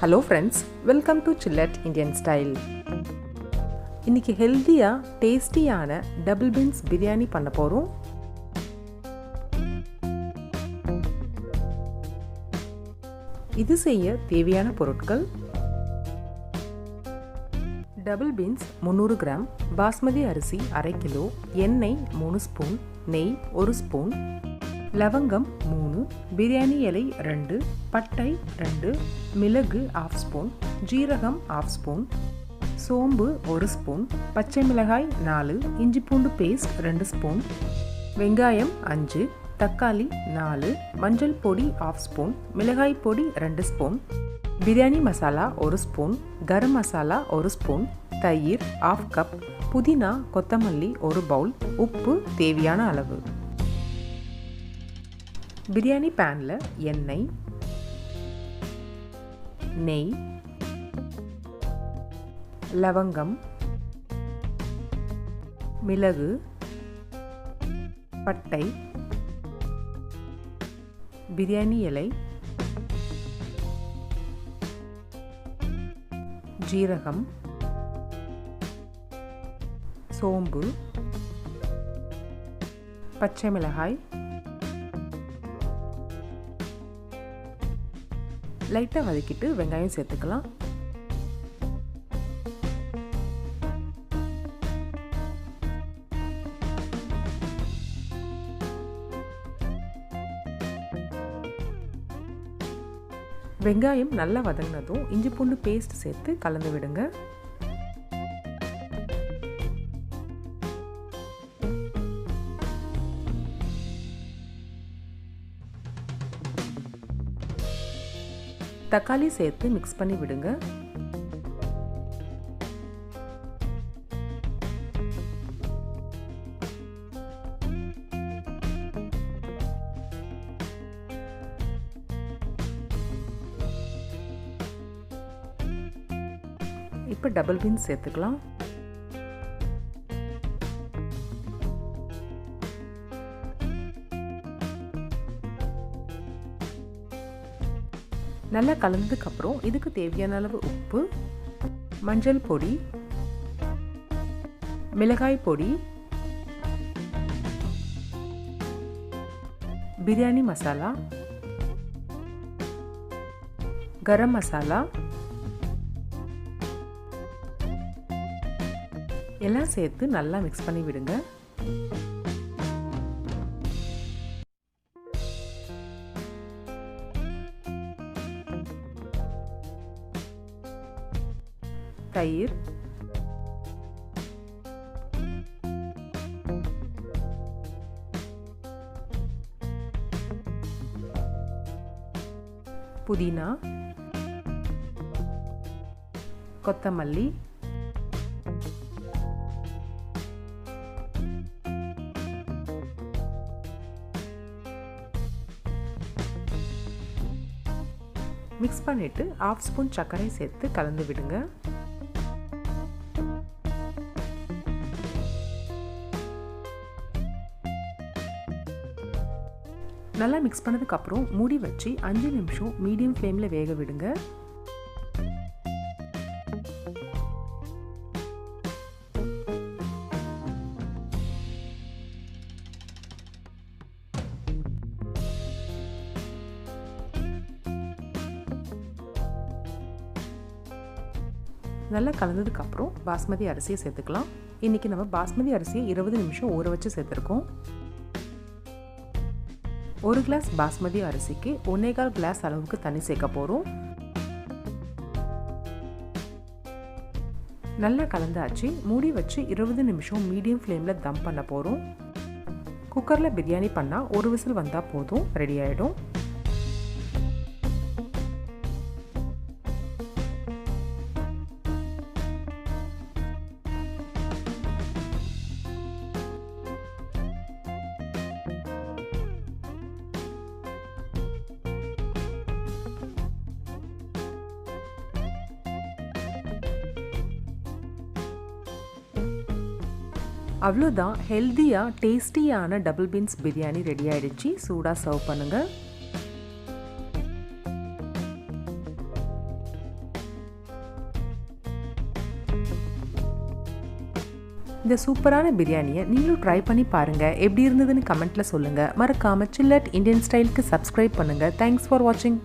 Hello friends, welcome to ChillatIndianstyle. இன்னைக்கு ஹெல்தியா டேஸ்டியான டபுள் பீன்ஸ் பிரியாணி பண்ண போறோம். இது செய்ய தேவையான பொருட்கள்: டபுள் பீன்ஸ் 300 கிராம், பாஸ்மதி அரிசி 1/2 கிலோ, எண்ணெய் 3 ஸ்பூன், நெய் 1 ஸ்பூன், லவங்கம் 3, பிரியாணி இலை 2, பட்டை 2, மிளகு 1/2 ஸ்பூன், ஜீரகம் 1/2 ஸ்பூன், சோம்பு 1 ஸ்பூன், பச்சை மிளகாய் 4, இஞ்சி பூண்டு பேஸ்ட் 2 ஸ்பூன், வெங்காயம் 5, தக்காளி 4, மஞ்சள் பொடி 1/2 ஸ்பூன், மிளகாய் பொடி 2 spoon, biryani masala 1 spoon, garam masala 1 spoon, தயிர் 1/2 கப், புதினா கொத்தமல்லி 1 பவுல், உப்பு தேவையான அளவு. பிரியாணி பேனில் எண்ணெய், நெய், லவங்கம், மிளகு, பட்டை, பிரியாணி இலை, ஜீரகம், சோம்பு, பச்சை மிளகாய், லைட்டாக வதக்கிட்டு வெங்காயம் சேர்த்துக்கலாம். வெங்காயம் நல்லா வதங்கினதும் இஞ்சி பூண்டு பேஸ்ட் சேர்த்து கலந்து விடுங்க. தக்காளி சேர்த்து மிக்ஸ் பண்ணி விடுங்க. இப்போ டபுள் பீன்ஸ் சேர்த்துக்கலாம். நல்லா கலந்ததுக்கு அப்புறம் இதுக்கு தேவையான அளவு உப்பு, மஞ்சள் பொடி, மிளகாய் பொடி, பிரியாணி மசாலா, கரம் மசாலா எல்லாம் சேர்த்து நல்லா மிக்ஸ் பண்ணி விடுங்க. தயிர், புதினா, கொத்தமல்லி, மிக்ஸ் பண்ணிட்டு 1/2 ஸ்பூன் சர்க்கரை சேர்த்து கலந்து விடுங்க. நல்லா மிக்ஸ் பண்ணதுக்கு அப்புறம் மூடி வச்சு 5 நிமிஷம் மீடியம் ஃப்ளேம்ல வேக விடுங்க. நல்லா கலந்ததுக்கு அப்புறம் பாஸ்மதி அரிசியை சேர்த்துக்கலாம். இன்னைக்கு நம்ம பாஸ்மதி அரிசியை 20 நிமிஷம் ஊற வச்சு சேர்த்துருக்கோம். 1 கிளாஸ் பாஸ்மதி அரிசிக்கு 1.25 கிளாஸ் அளவுக்கு தண்ணி சேர்க்க போகிறோம். நல்லா கலந்தாச்சு. மூடி வச்சு 20 நிமிஷம் மீடியம் ஃப்ளேமில் தம் பண்ண போகிறோம். குக்கரில் பிரியாணி பண்ணால் 1 விசில் வந்தால் போதும், ரெடி ஆகிடும். அவ்வளோதான், ஹெல்தியாக டேஸ்டியான டபுள் பீன்ஸ் பிரியாணி ரெடி ஆகிடுச்சு. சூடாக சர்வ் பண்ணுங்கள். இந்த சூப்பரான பிரியாணியை நீங்களும் ட்ரை பண்ணி பாருங்கள். எப்படி இருந்ததுன்னு கமெண்ட்டில் சொல்லுங்கள். மறக்காமல் சில்லட் இந்தியன் ஸ்டைலுக்கு சப்ஸ்கிரைப் பண்ணுங்கள். தேங்க்ஸ் ஃபார் வாட்சிங்.